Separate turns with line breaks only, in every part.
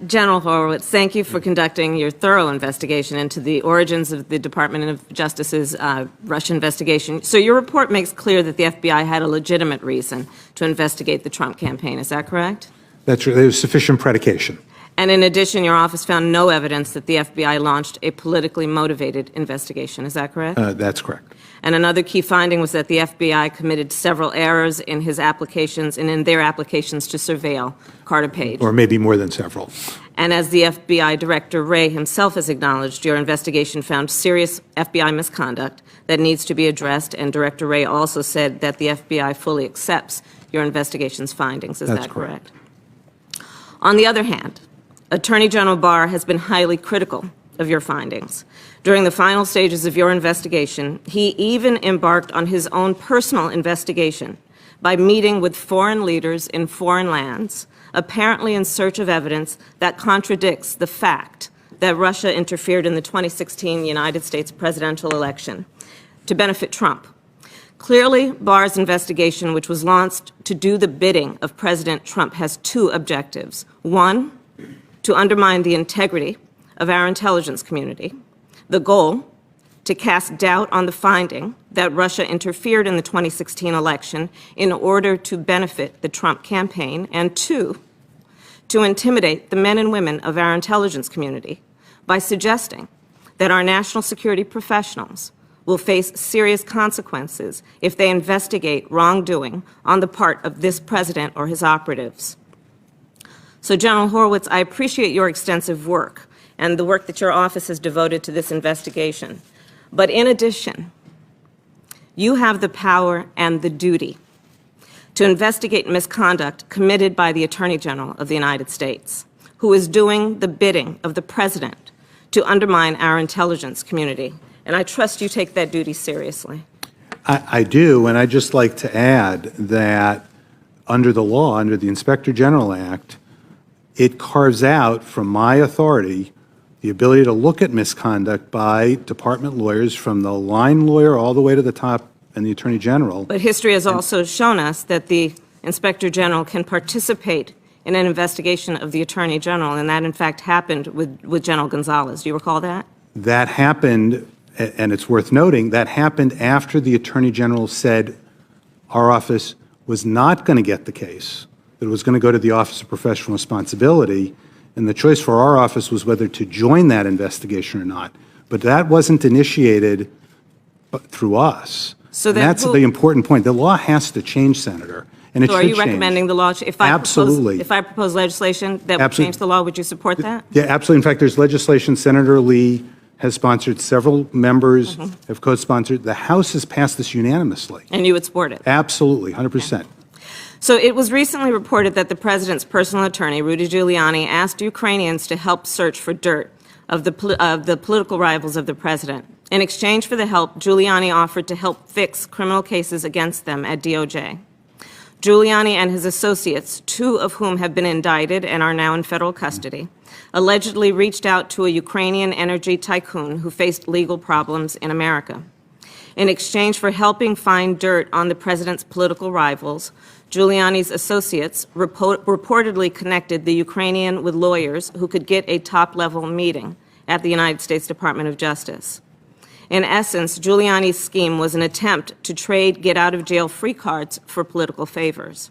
General Horowitz, thank you for conducting your thorough investigation into the origins of the Department of Justice's Russia investigation. So your report makes clear that the FBI had a legitimate reason to investigate the Trump campaign. Is that correct?
That's right. There was sufficient predication.
And in addition, your office found no evidence that the FBI launched a politically motivated investigation. Is that correct?
That's correct.
And another key finding was that the FBI committed several errors in his applications and in their applications to surveil Carter Page.
Or maybe more than several.
And as the FBI Director Wray himself has acknowledged, your investigation found serious FBI misconduct that needs to be addressed, and Director Wray also said that the FBI fully accepts your investigation's findings. Is that correct? On the other hand, Attorney General Barr has been highly critical of your findings. During the final stages of your investigation, he even embarked on his own personal investigation by meeting with foreign leaders in foreign lands, apparently in search of evidence that contradicts the fact that Russia interfered in the 2016 United States presidential election to benefit Trump. Clearly, Barr's investigation, which was launched to do the bidding of President Trump, has two objectives. One, to undermine the integrity of our intelligence community. The goal, to cast doubt on the finding that Russia interfered in the 2016 election in order to benefit the Trump campaign. And two, to intimidate the men and women of our intelligence community by suggesting that our national security professionals will face serious consequences if they investigate wrongdoing on the part of this president or his operatives. So, General Horowitz, I appreciate your extensive work and the work that your office has devoted to this investigation. But in addition, you have the power and the duty to investigate misconduct committed by the Attorney General of the United States, who is doing the bidding of the President to undermine our intelligence community. And I trust you take that duty seriously.
I do, and I'd just like to add that under the law, under the Inspector General Act, it carves out from my authority the ability to look at misconduct by department lawyers from the line lawyer all the way to the top and the Attorney General.
But history has also shown us that the Inspector General can participate in an investigation of the Attorney General, and that in fact happened with General Gonzalez. Do you recall that?
That happened, and it's worth noting, that happened after the Attorney General said our office was not going to get the case, that it was going to go to the Office of Professional Responsibility, and the choice for our office was whether to join that investigation or not. But that wasn't initiated through us.
So
that's the important point. The law has to change, Senator, and it should change.
So are you recommending the law?
Absolutely.
If I propose legislation that would change the law, would you support that?
Yeah, absolutely. In fact, there's legislation. Senator Lee has sponsored, several members have co-sponsored. The House has passed this unanimously.
And you would support it?
Absolutely, 100%.
Okay. So it was recently reported that the President's personal attorney, Rudy Giuliani, asked Ukrainians to help search for dirt of the political rivals of the President. In exchange for the help, Giuliani offered to help fix criminal cases against them at DOJ. Giuliani and his associates, two of whom have been indicted and are now in federal custody, allegedly reached out to a Ukrainian energy tycoon who faced legal problems in America. In exchange for helping find dirt on the President's political rivals, Giuliani's associates reportedly connected the Ukrainian with lawyers who could get a top-level meeting at the United States Department of Justice. In essence, Giuliani's scheme was an attempt to trade get-out-of-jail-free cards for political favors.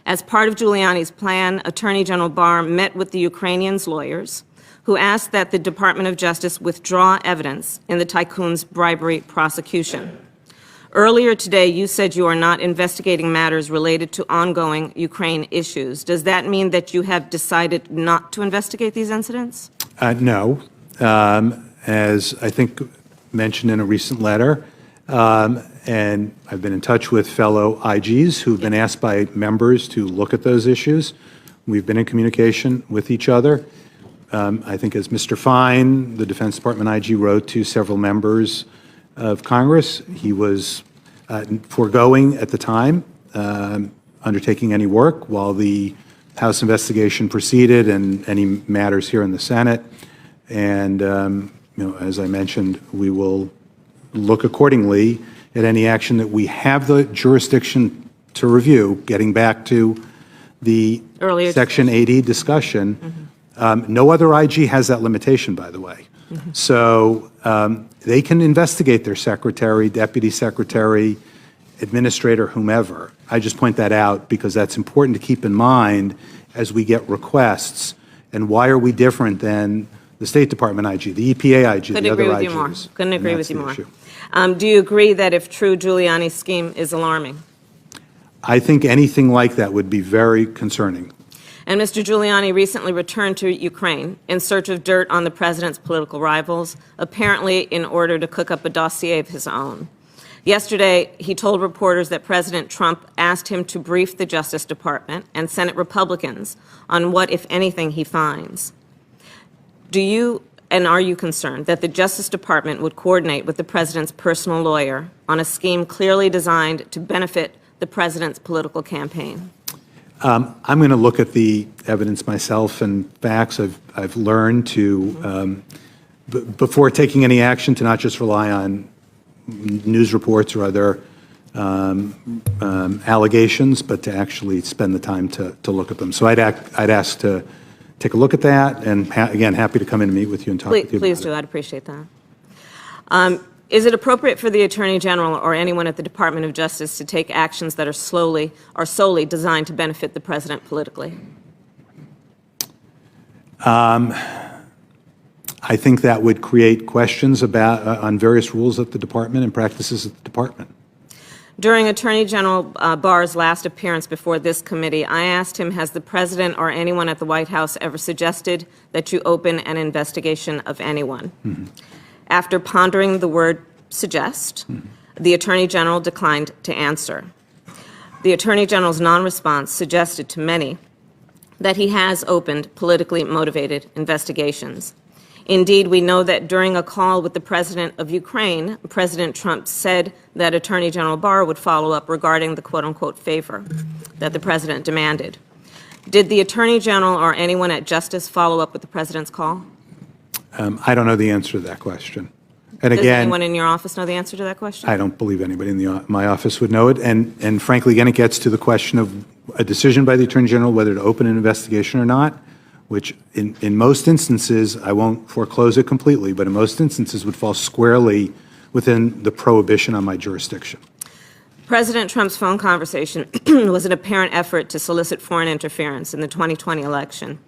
As part of Giuliani's plan, Attorney General Barr met with the Ukrainians' lawyers, who asked that the Department of Justice withdraw evidence in the tycoon's bribery prosecution. Earlier today, you said you are not investigating matters related to ongoing Ukraine issues. Does that mean that you have decided not to investigate these incidents?
No. As I think mentioned in a recent letter, and I've been in touch with fellow IGs who've been asked by members to look at those issues. We've been in communication with each other. I think as Mr. Fine, the Defense Department IG, wrote to several members of Congress, he was foregoing at the time undertaking any work while the House investigation proceeded and any matters here in the Senate. And as I mentioned, we will look accordingly at any action that we have the jurisdiction to review, getting back to the
Earlier
Section 80 discussion. No other IG has that limitation, by the way. So they can investigate their secretary, deputy secretary, administrator, whomever. I just point that out because that's important to keep in mind as we get requests. And why are we different than the State Department IG, the EPA IG, the other IGs?
Couldn't agree with you more. Do you agree that if true, Giuliani's scheme is alarming?
I think anything like that would be very concerning.
And Mr. Giuliani recently returned to Ukraine in search of dirt on the president's political rivals, apparently in order to cook up a dossier of his own. Yesterday, he told reporters that President Trump asked him to brief the Justice Department and Senate Republicans on what, if anything, he finds. Do you and are you concerned that the Justice Department would coordinate with the president's personal lawyer on a scheme clearly designed to benefit the president's political campaign?
I'm going to look at the evidence myself and facts. I've learned to, before taking any action, to not just rely on news reports or other allegations, but to actually spend the time to look at them. So I'd ask to take a look at that, and again, happy to come in and meet with you and talk with you about it.
Please do. I'd appreciate that. Is it appropriate for the Attorney General or anyone at the Department of Justice to take actions that are solely designed to benefit the president politically?
I think that would create questions about on various rules at the department and practices at the department.
During Attorney General Barr's last appearance before this committee, I asked him, has the president or anyone at the White House ever suggested that you open an investigation of anyone? After pondering the word suggest, the Attorney General declined to answer. The Attorney General's non-response suggested to many that he has opened politically motivated investigations. Indeed, we know that during a call with the president of Ukraine, President Trump said that Attorney General Barr would follow up regarding the quote-unquote favor that the president demanded. Did the Attorney General or anyone at Justice follow up with the president's call?
I don't know the answer to that question. And
Does
again,
anyone in your office know the answer to that question?
I don't believe anybody in my office would know it. And frankly, again, it gets to the question of a decision by the Attorney General whether to open an investigation or not, which in most instances, I won't foreclose it completely, but in most instances would fall squarely within the prohibition on my jurisdiction.
President Trump's phone conversation was an apparent effort to solicit foreign interference in the 2020 election.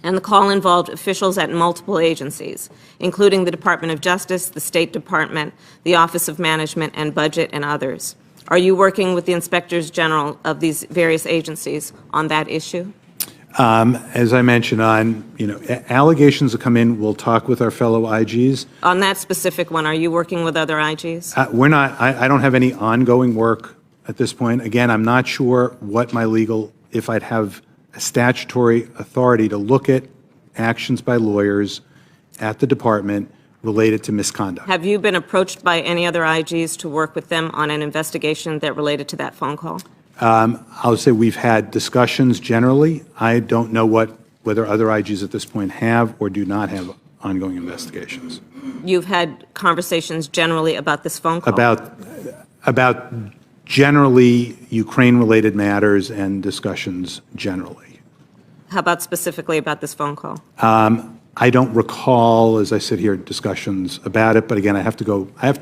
And the call involved officials at multiple agencies, including the Department of Justice, the State Department, the Office of Management and Budget, and others. Are you working with the inspectors general of these various agencies on that issue?
As I mentioned, allegations that come in, we'll talk with our fellow IGs.
On that specific one, are you working with other IGs?
We're not. I don't have any ongoing work at this point. Again, I'm not sure what my legal, if I'd have a statutory authority to look at actions by lawyers at the department related to misconduct.
Have you been approached by any other IGs to work with them on an investigation that related to that phone call?
I'll say we've had discussions generally. I don't know whether other IGs at this point have or do not have ongoing investigations.
You've had conversations generally about this phone call?
About generally Ukraine-related matters and discussions generally.
How about specifically about this phone call?
I don't recall, as I sit here, discussions about it, but again, I have to. You
have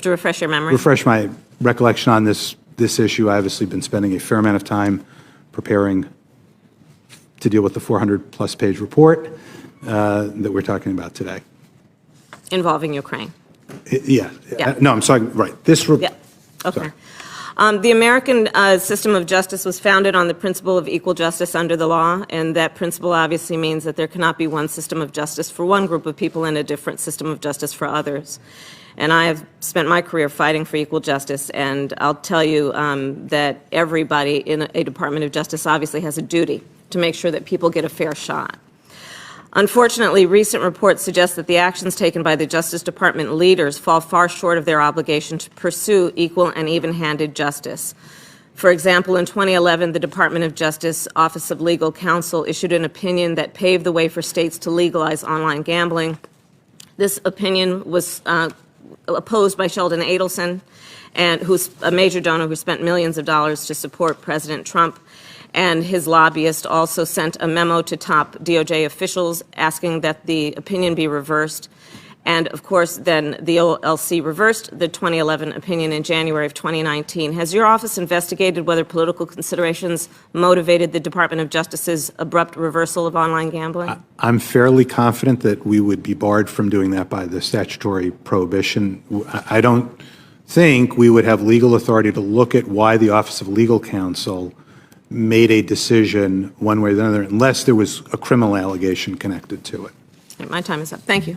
to refresh your memory?
Refresh my recollection on this issue. I've obviously been spending a fair amount of time preparing to deal with the 400-plus page report that we're talking about today.
Involving Ukraine?
Yeah.
Yeah.
No, I'm sorry. Right.
Yeah. Okay. The American system of justice was founded on the principle of equal justice under the law, and that principle obviously means that there cannot be one system of justice for one group of people and a different system of justice for others. And I have spent my career fighting for equal justice, and I'll tell you that everybody in a Department of Justice obviously has a duty to make sure that people get a fair shot. Unfortunately, recent reports suggest that the actions taken by the Justice Department leaders fall far short of their obligation to pursue equal and even-handed justice. For example, in 2011, the Department of Justice Office of Legal Counsel issued an opinion that paved the way for states to legalize online gambling. This opinion was opposed by Sheldon Adelson, who's a major donor who spent millions of dollars to support President Trump. And his lobbyist also sent a memo to top DOJ officials asking that the opinion be reversed. And of course, then the OLC reversed the 2011 opinion in January of 2019. Has your office investigated whether political considerations motivated the Department of Justice's abrupt reversal of online gambling?
I'm fairly confident that we would be barred from doing that by the statutory prohibition. I don't think we would have legal authority to look at why the Office of Legal Counsel made a decision one way or the other unless there was a criminal allegation connected to it.
My time is up. Thank you.